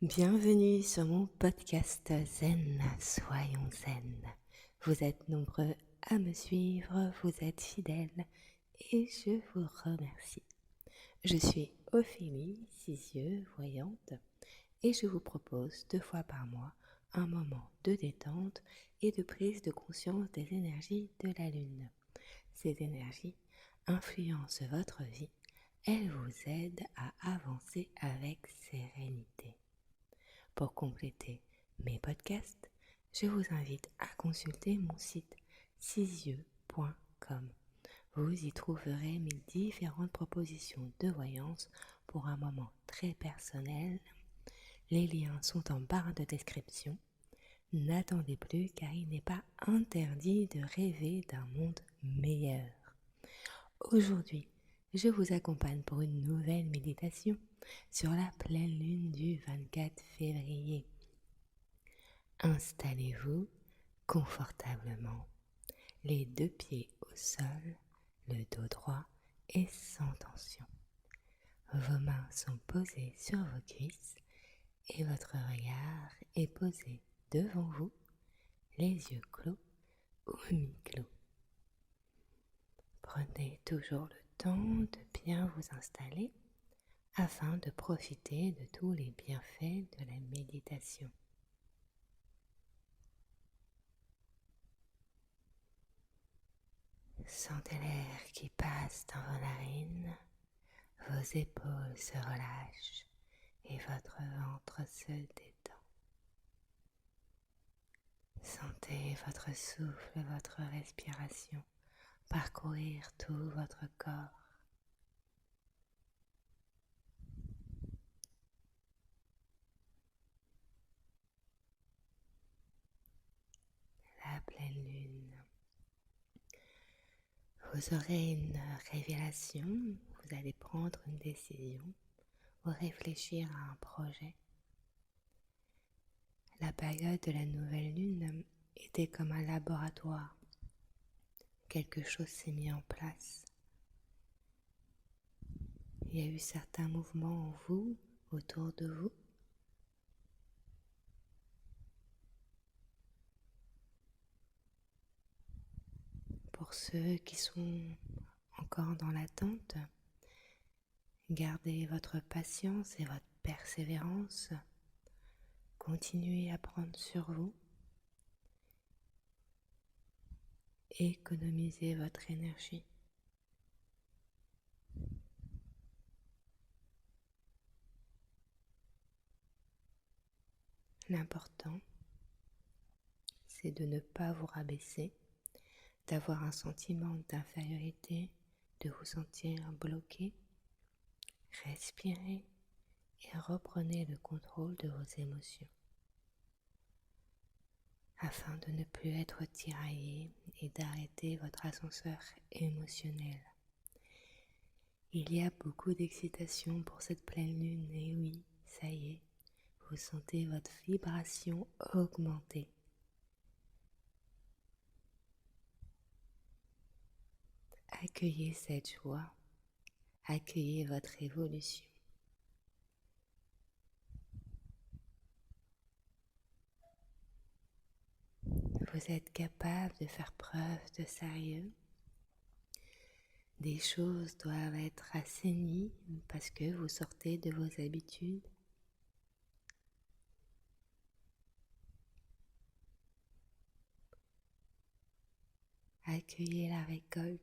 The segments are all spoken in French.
Bienvenue sur mon podcast Zen, soyons zen. Vous êtes nombreux à me suivre, vous êtes fidèles et je vous remercie. Je suis Ophélie, 6 yeux, voyante, et je vous propose 2 fois par mois un moment de détente et de prise de conscience des énergies de la Lune. Ces énergies influencent votre vie, elles vous aident à avancer avec sérénité. Pour compléter mes podcasts, je vous invite à consulter mon site sisyeux.com. Vous y trouverez mes différentes propositions de voyance pour un moment très personnel. Les liens sont en barre de description. N'attendez plus car il n'est pas interdit de rêver d'un monde meilleur. Aujourd'hui, je vous accompagne pour une nouvelle méditation sur la pleine lune du 24 février. Installez-vous confortablement, les 2 pieds au sol, le dos droit et sans tension. Vos mains sont posées sur vos cuisses et votre regard est posé devant vous, les yeux clos ou mi-clos. Prenez toujours le temps de bien vous installer afin de profiter de tous les bienfaits de la méditation. Sentez l'air qui passe dans vos narines, vos épaules se relâchent et votre ventre se détend. Sentez votre souffle, votre respiration parcourir tout votre corps. La pleine lune. Vous aurez une révélation, vous allez prendre une décision ou réfléchir à un projet. La période de la nouvelle lune était comme un laboratoire. Quelque chose s'est mis en place. Il y a eu certains mouvements en vous, autour de vous. Pour ceux qui sont encore dans l'attente, gardez votre patience et votre persévérance. Continuez à prendre sur vous. Économisez votre énergie. L'important, c'est de ne pas vous rabaisser, d'avoir un sentiment d'infériorité, de vous sentir bloqué. Respirez et reprenez le contrôle de vos émotions afin de ne plus être tiraillé et d'arrêter votre ascenseur émotionnel. Il y a beaucoup d'excitation pour cette pleine lune et oui, ça y est, vous sentez votre vibration augmenter. Accueillez cette joie, accueillez votre évolution. Vous êtes capable de faire preuve de sérieux. Des choses doivent être assainies parce que vous sortez de vos habitudes. Accueillez la récolte.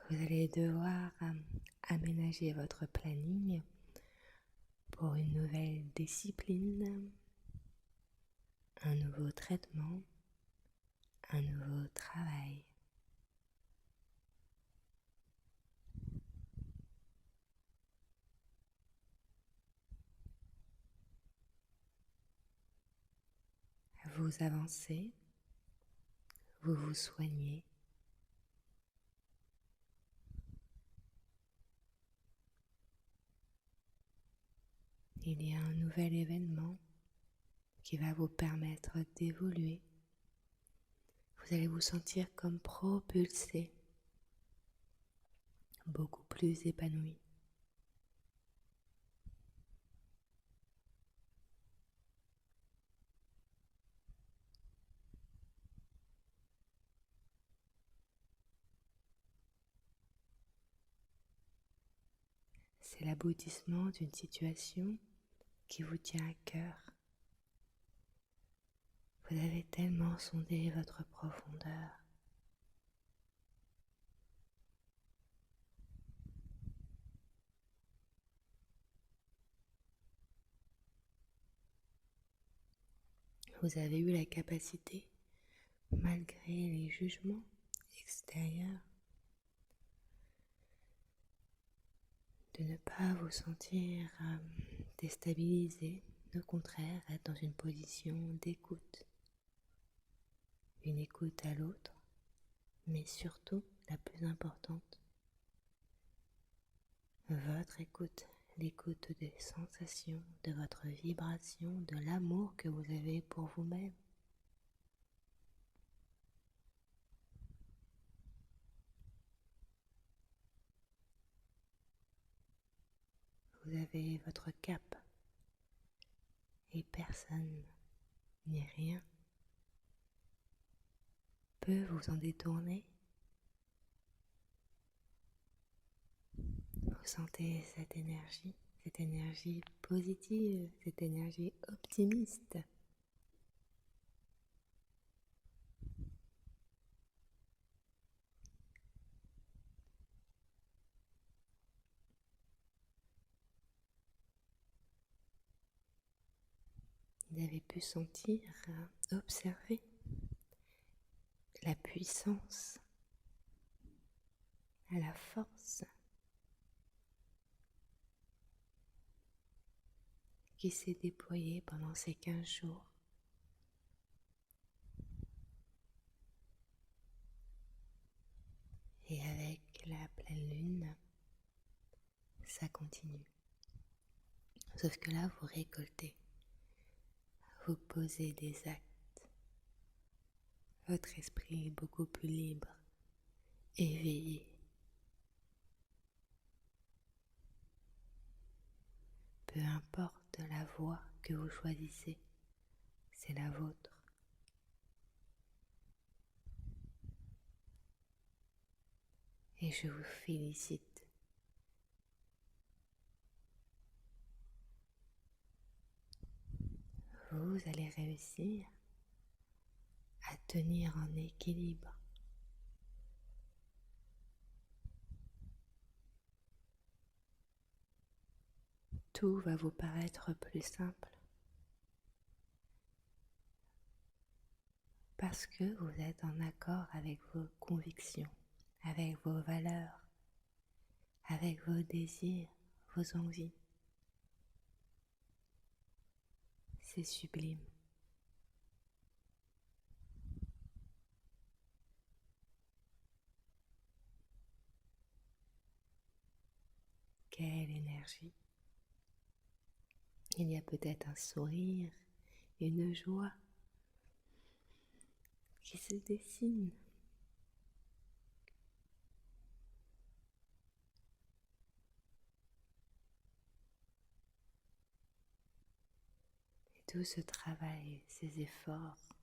Vous allez devoir aménager votre planning pour une nouvelle discipline, un nouveau traitement, un nouveau travail. Vous avancez, vous vous soignez. Il y a un nouvel événement qui va vous permettre d'évoluer. vous allez vous sentir comme propulsé, beaucoup plus épanoui. C'est l'aboutissement d'une situation qui vous tient à cœur. Vous avez tellement sondé votre profondeur. Vous avez eu la capacité, malgré les jugements extérieurs, de ne pas vous sentir déstabilisé, au contraire, être dans une position d'écoute. Une écoute à l'autre, mais surtout, la plus importante, votre écoute, l'écoute des sensations, de votre vibration, de l'amour que vous avez pour vous-même. Vous avez votre cap et personne ni rien peut vous en détourner. Vous sentez cette énergie positive, cette énergie optimiste. Vous avez pu sentir, observer la puissance, la force qui s'est déployée pendant ces 15 jours. Et avec la pleine lune, ça continue. Sauf que là, vous récoltez, vous posez des actes. Votre esprit est beaucoup plus libre, éveillé. Peu importe la voie que vous choisissez, c'est la vôtre. Et je vous félicite. Vous allez réussir à tenir en équilibre. Tout va vous paraître plus simple parce que vous êtes en accord avec vos convictions, avec vos valeurs, avec vos désirs, vos envies. C'est sublime. Quelle énergie! Il y a peut-être un sourire, une joie qui se dessine. Et tout ce travail, ces efforts,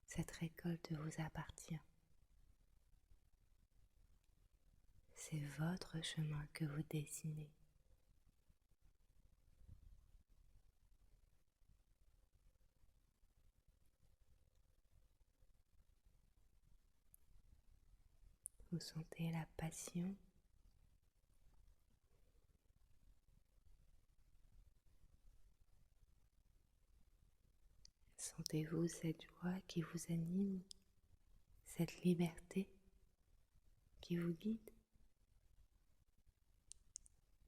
cette récolte vous appartient. C'est votre chemin que vous dessinez. Vous sentez la passion. Sentez-vous cette joie qui vous anime, cette liberté qui vous guide.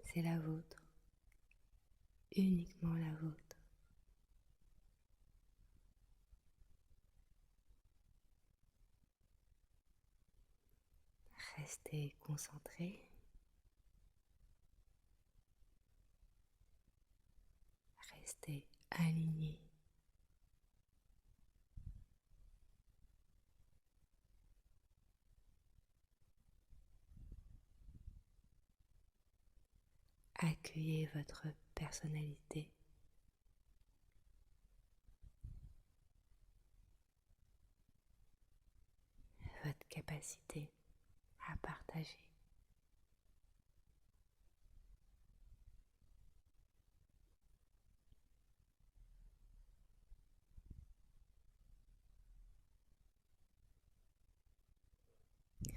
C'est la vôtre, uniquement la vôtre. Restez concentré. Restez aligné. Accueillez votre personnalité, votre capacité à partager.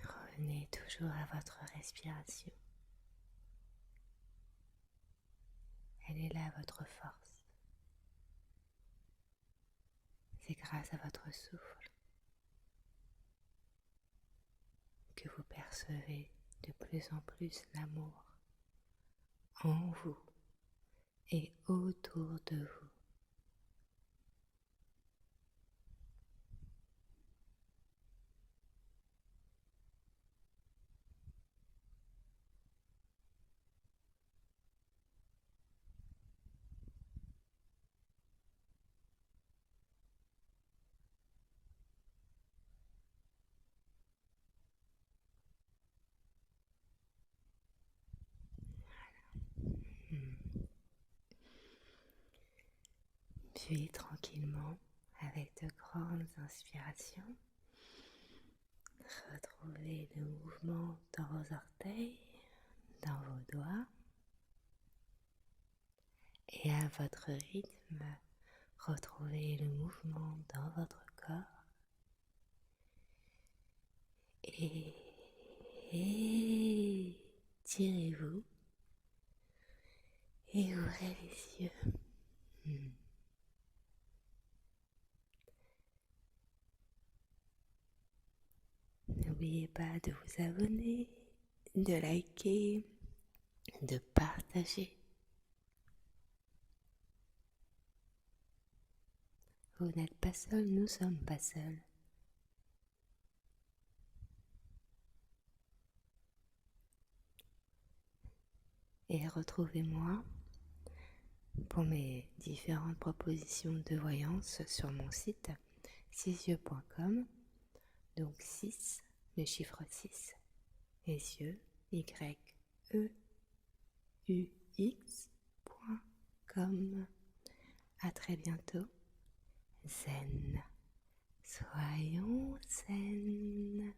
Revenez toujours à votre respiration. Elle est là, votre force. C'est grâce à votre souffle que vous percevez de plus en plus l'amour en vous et autour de vous. Puis tranquillement, avec de grandes inspirations, retrouvez le mouvement dans vos orteils, dans vos doigts, et à votre rythme, retrouvez le mouvement dans votre corps et étirez-vous et ouvrez les yeux. N'oubliez pas de vous abonner, de liker, de partager. Vous n'êtes pas seul, nous sommes pas seuls. Et retrouvez-moi pour mes différentes propositions de voyance sur mon site sisyeux.com. Donc 6, le chiffre 6, les yeux, YEUX.com. À très bientôt. Zen. Soyons zen.